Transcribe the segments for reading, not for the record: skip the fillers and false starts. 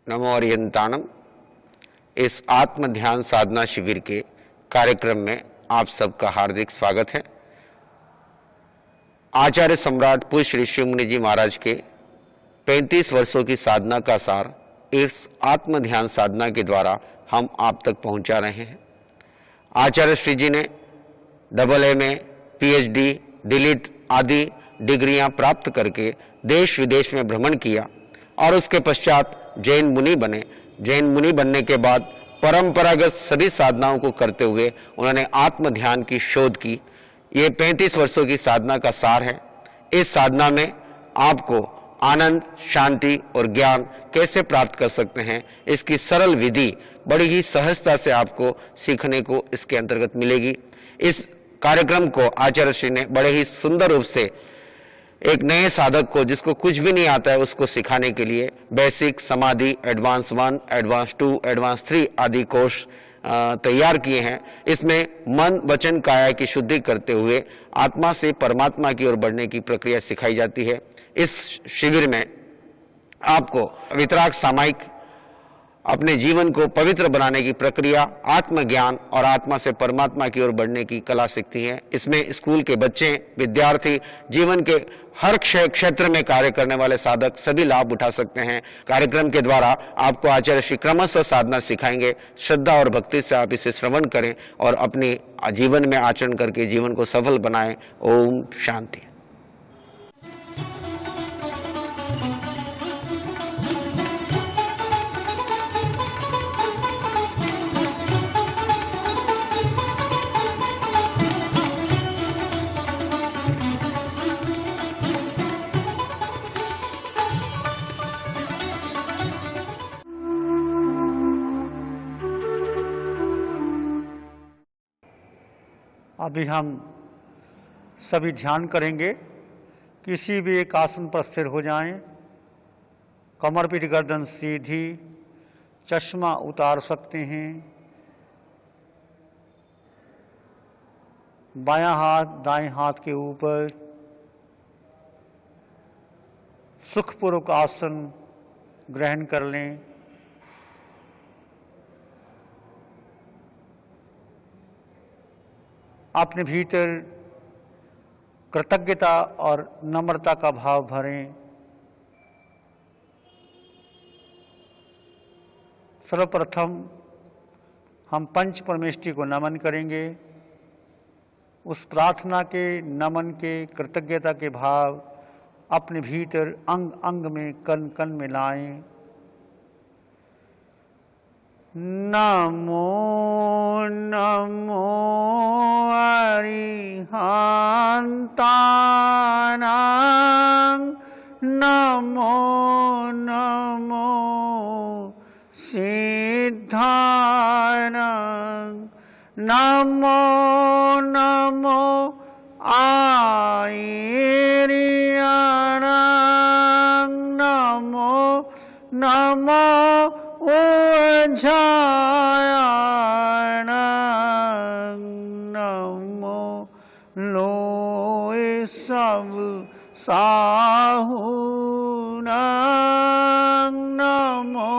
नमो अरिहंताणम। इस आत्म ध्यान साधना शिविर के कार्यक्रम में आप सबका हार्दिक स्वागत है। आचार्य सम्राट पूज्य श्री शिव मुनि जी महाराज के 35 वर्षों की साधना का सार इस आत्म ध्यान साधना के द्वारा हम आप तक पहुंचा रहे हैं। आचार्य श्री जी ने AA में PhD, DLit आदि डिग्रियां प्राप्त करके देश विदेश में भ्रमण किया और उसके पश्चात जैन मुनि बने। जैन मुनि बनने के बाद परंपरागत सभी साधनाओं को करते हुए उन्होंने आत्म ध्यान की शोध की। ये 35 वर्षों की साधना का सार है। इस साधना में आपको आनंद, शांति और ज्ञान कैसे प्राप्त कर सकते हैं, इसकी सरल विधि बड़ी ही सहजता से आपको सीखने को इसके अंतर्गत मिलेगी। इस कार्यक्रम को आचार्य श्री ने बड़े ही सुंदर रूप से एक नए साधक को, जिसको कुछ भी नहीं आता है, उसको सिखाने के लिए बेसिक, समाधि, एडवांस 1, एडवांस 2, एडवांस 3 आदि कोर्स तैयार किए हैं। इसमें मन, वचन, काया की शुद्धि करते हुए आत्मा से परमात्मा की ओर बढ़ने की प्रक्रिया सिखाई जाती है। इस शिविर में आपको वितराग सामायिक, अपने जीवन को पवित्र बनाने की प्रक्रिया, आत्मज्ञान और आत्मा से परमात्मा की ओर बढ़ने की कला सीखती है। इसमें स्कूल के बच्चे, विद्यार्थी, जीवन के हर क्षेत्र में कार्य करने वाले साधक सभी लाभ उठा सकते हैं। कार्यक्रम के द्वारा आपको आचार्य श्री क्रमशः साधना सिखाएंगे। श्रद्धा और भक्ति से आप इसे श्रवण करें और अपने जीवन में आचरण करके जीवन को सफल बनाएं। ओम शांति। अभी हम सभी ध्यान करेंगे। किसी भी एक आसन पर स्थिर हो जाएं। कमर पीठ गर्दन सीधी, चश्मा उतार सकते हैं। बायां हाथ दाएं हाथ के ऊपर। सुखपूर्वक आसन ग्रहण कर लें। अपने भीतर कृतज्ञता और नम्रता का भाव भरें। सर्वप्रथम हम पंच परमेष्टि को नमन करेंगे। उस प्रार्थना के, नमन के, कृतज्ञता के भाव अपने भीतर अंग अंग में, कण कण में लाएं। नमो नमो अरिहंतानां, नमो नमो सिद्धानां, नमो नमो आयर्याणां, नमो नमो ओझायाणां, नमो लोए सब साहूनां, नमो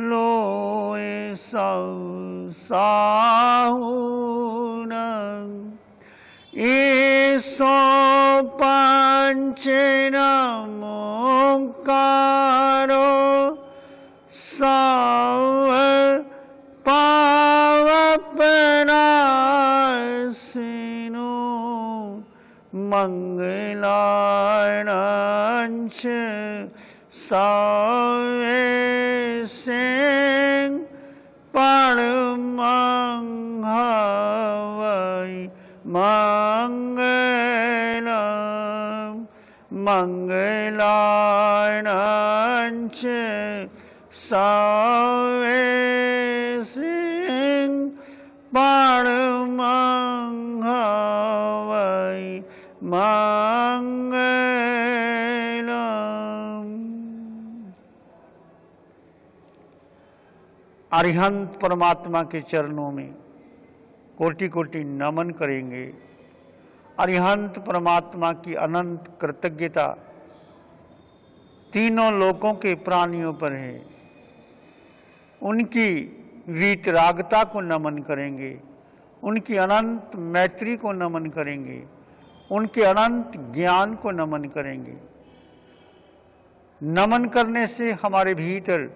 लोए सब साहूनां। ईसो पंच नमोकारो सर्व पावपनाशिनो, मंगलानांच सर्वेशं परमं हवै मंगलम्, मंगलानांच सर्वेशं परमं हवै मंगलम्। अरिहंत परमात्मा के चरणों में कोटि कोटि नमन करेंगे। अरिहंत परमात्मा की अनंत कृतज्ञता तीनों लोकों के प्राणियों पर है। उनकी वीतरागता को नमन करेंगे, उनकी अनंत मैत्री को नमन करेंगे, उनके अनंत ज्ञान को नमन करेंगे। नमन करने से हमारे भीतर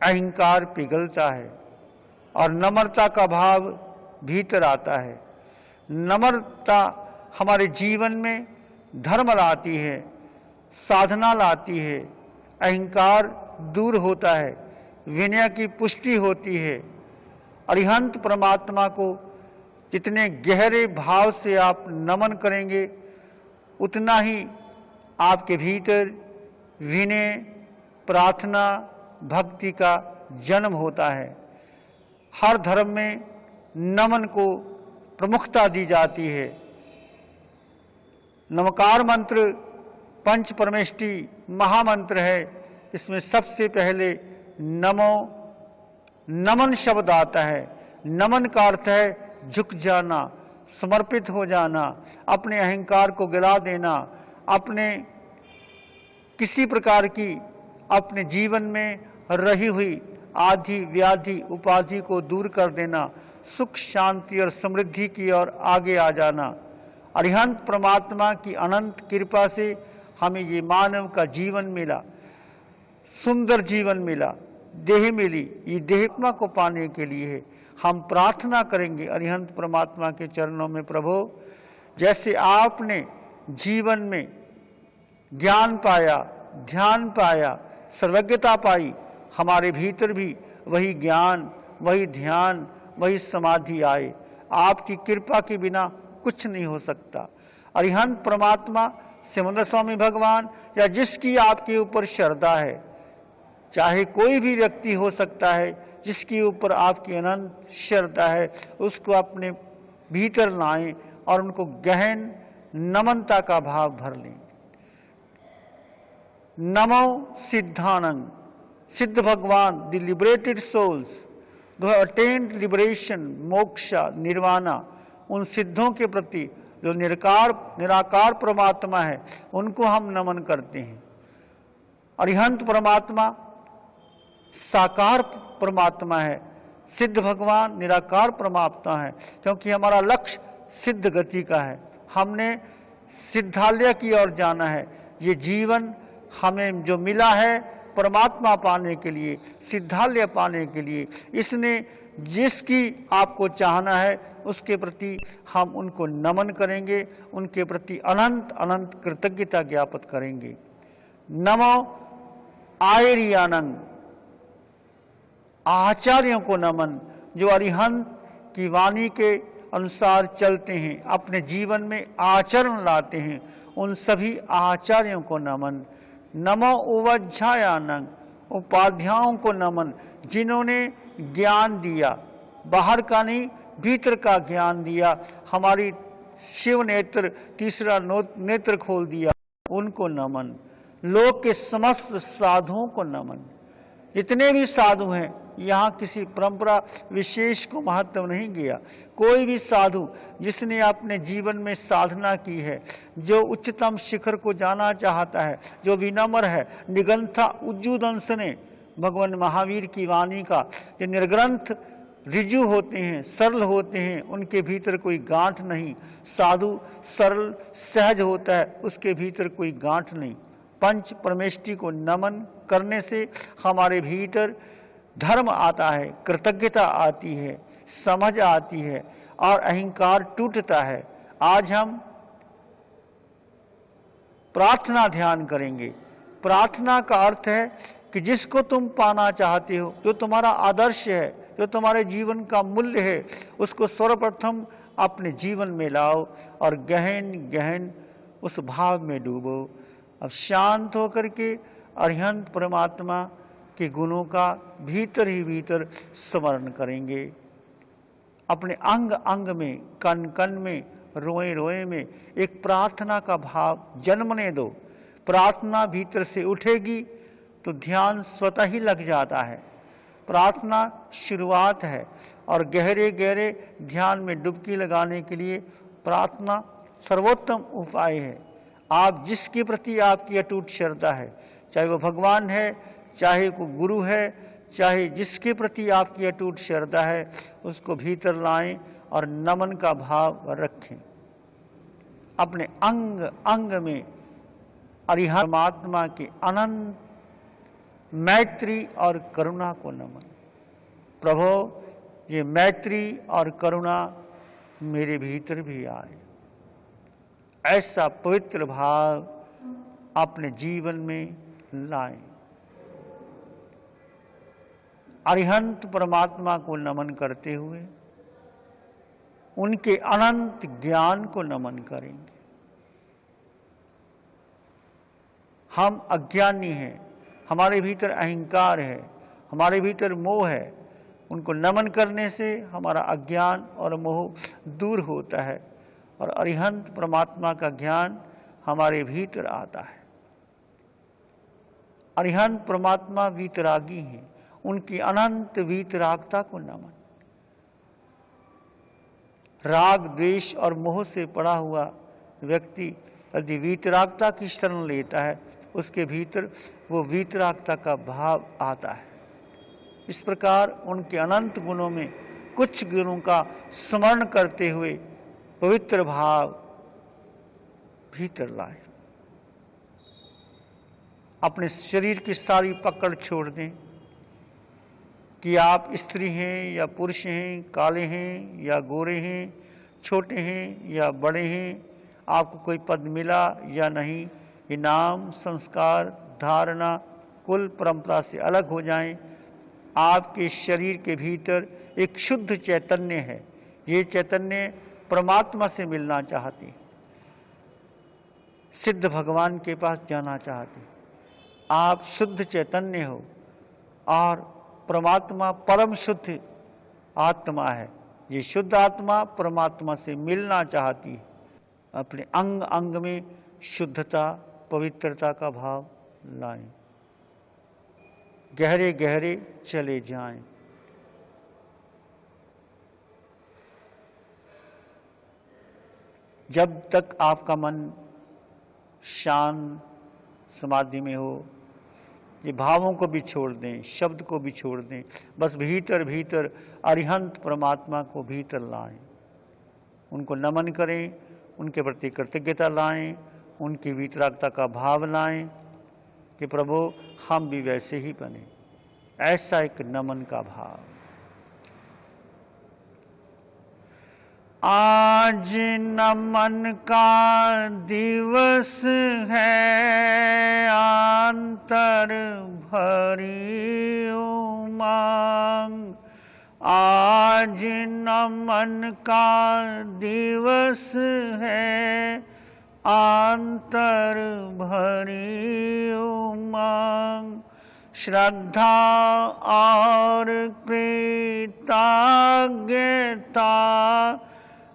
अहंकार पिघलता है और नम्रता का भाव भीतर आता है। नम्रता हमारे जीवन में धर्म लाती है, साधना लाती है, अहंकार दूर होता है, विनय की पुष्टि होती है। अरिहंत परमात्मा को जितने गहरे भाव से आप नमन करेंगे, उतना ही आपके भीतर विनय, प्रार्थना, भक्ति का जन्म होता है। हर धर्म में नमन को प्रमुखता दी जाती है। नमकार मंत्र पंच परमेष्टि महामंत्र है। इसमें सबसे पहले नमो, नमन शब्द आता है। नमन का अर्थ है झुक जाना, समर्पित हो जाना, अपने अहंकार को गिला देना, अपने किसी प्रकार की अपने जीवन में रही हुई आदि व्याधि उपाधि को दूर कर देना, सुख शांति और समृद्धि की ओर आगे आ जाना। अरिहंत परमात्मा की अनंत कृपा से हमें ये मानव का जीवन मिला, सुंदर जीवन मिला, देह मिली। ये देहात्मा को पाने के लिए है। हम प्रार्थना करेंगे अरिहंत परमात्मा के चरणों में, प्रभु जैसे आपने जीवन में ज्ञान पाया, ध्यान पाया, सर्वज्ञता पाई, हमारे भीतर भी वही ज्ञान, वही ध्यान, वही समाधि आए। आपकी कृपा के बिना कुछ नहीं हो सकता। अरिहंत परमात्मा, सिमंदर स्वामी भगवान या जिसकी आपके ऊपर श्रद्धा है, चाहे कोई भी व्यक्ति हो सकता है, जिसके ऊपर आपकी अनंत श्रद्धा है, उसको अपने भीतर लाएं और उनको गहन नमनता का भाव भर लें। नमो सिद्धानंद, सिद्ध भगवान, the liberated souls who have attained liberation, moksha, nirvana, उन सिद्धों के प्रति जो निराकार परमात्मा है, उनको हम नमन करते हैं। अरिहंत परमात्मा साकार परमात्मा है, सिद्ध भगवान निराकार परमात्मा है, क्योंकि हमारा लक्ष्य सिद्ध गति का है। हमने सिद्धालय की ओर जाना है। ये जीवन हमें जो मिला है परमात्मा पाने के लिए, सिद्धालय पाने के लिए, इसने जिसकी आपको चाहना है उसके प्रति हम उनको नमन करेंगे, उनके प्रति अनंत अनंत कृतज्ञता ज्ञापित करेंगे। नमो आयरियानंग, आचार्यों को नमन, जो अरिहंत की वाणी के अनुसार चलते हैं, अपने जीवन में आचरण लाते हैं, उन सभी आचार्यों को नमन। नमो उपाध्यायानंग, उपाध्यायों को नमन, जिन्होंने ज्ञान दिया, बाहर का नहीं भीतर का ज्ञान दिया, हमारी शिव नेत्र, तीसरा नेत्र खोल दिया, उनको नमन। लोक के समस्त साधुओं को नमन। जितने भी साधु हैं, यहाँ किसी परंपरा विशेष को महत्व नहीं गया। कोई भी साधु जिसने अपने जीवन में साधना की है, जो उच्चतम शिखर को जाना चाहता है, जो विनम्र है, निगंथा उज्जुदंश ने भगवान महावीर की वाणी का, जो निर्ग्रंथ ऋजु होते हैं, सरल होते हैं, उनके भीतर कोई गांठ नहीं। साधु सरल सहज होता है, उसके भीतर कोई गांठ नहीं। पंच परमेष्टि को नमन करने से हमारे भीतर धर्म आता है, कृतज्ञता आती है, समझ आती है और अहंकार टूटता है। आज हम प्रार्थना ध्यान करेंगे। प्रार्थना का अर्थ है कि जिसको तुम पाना चाहते हो, जो तुम्हारा आदर्श है, जो तुम्हारे जीवन का मूल्य है, उसको सर्वप्रथम अपने जीवन में लाओ और गहन गहन उस भाव में डूबो। अब शांत होकर के अरिहंत परमात्मा के गुणों का भीतर ही भीतर स्मरण करेंगे। अपने अंग अंग में, कण कण में, रोए रोए में एक प्रार्थना का भाव जन्मने दो। प्रार्थना भीतर से उठेगी तो ध्यान स्वतः ही लग जाता है। प्रार्थना शुरुआत है और गहरे गहरे ध्यान में डुबकी लगाने के लिए प्रार्थना सर्वोत्तम उपाय है। आप जिसके प्रति आपकी अटूट श्रद्धा है, चाहे वो भगवान है, चाहे वो गुरु है, चाहे जिसके प्रति आपकी अटूट श्रद्धा है उसको भीतर लाएं और नमन का भाव रखें। अपने अंग अंग में अरिहंत परमात्मा के अनंत मैत्री और करुणा को नमन। प्रभु, ये मैत्री और करुणा मेरे भीतर भी आए, ऐसा पवित्र भाव अपने जीवन में लाएं। अरिहंत परमात्मा को नमन करते हुए उनके अनंत ज्ञान को नमन करेंगे। हम अज्ञानी हैं, हमारे भीतर अहंकार है, हमारे भीतर मोह है। उनको नमन करने से हमारा अज्ञान और मोह दूर होता है और अरिहंत परमात्मा का ज्ञान हमारे भीतर आता है। अरिहंत परमात्मा वीतरागी हैं, उनकी अनंत वीतरागता को नमन। राग, द्वेष और मोह से पड़ा हुआ व्यक्ति यदि वीतरागता की शरण लेता है, उसके भीतर वो वीतरागता का भाव आता है। इस प्रकार उनके अनंत गुणों में कुछ गुणों का स्मरण करते हुए पवित्र भाव भीतर लाए। अपने शरीर की सारी पकड़ छोड़ दें कि आप स्त्री हैं या पुरुष हैं, काले हैं या गोरे हैं, छोटे हैं या बड़े हैं, आपको कोई पद मिला या नहीं, ये नाम, संस्कार, धारणा, कुल, परंपरा से अलग हो जाएं। आपके शरीर के भीतर एक शुद्ध चैतन्य है। ये चैतन्य परमात्मा से मिलना चाहती, सिद्ध भगवान के पास जाना चाहती। आप शुद्ध चैतन्य हो और परमात्मा परम शुद्ध आत्मा है। ये शुद्ध आत्मा परमात्मा से मिलना चाहती है। अपने अंग अंग में शुद्धता, पवित्रता का भाव लाएं। गहरे गहरे चले जाएं। जब तक आपका मन शांत समाधि में हो, ये भावों को भी छोड़ दें, शब्द को भी छोड़ दें, बस भीतर भीतर अरिहंत परमात्मा को भीतर लाएं। उनको नमन करें, उनके प्रति कृतज्ञता लाएं, उनकी वीतरागता का भाव लाएं कि प्रभु हम भी वैसे ही बने। ऐसा एक नमन का भाव। आज नमन का दिवस है, आंतर भरी उमंग। आज नमन का दिवस है, आंतर भरी उमंग। श्रद्धा और कृतज्ञता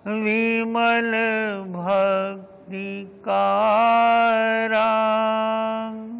विमल भक्ति का रंग।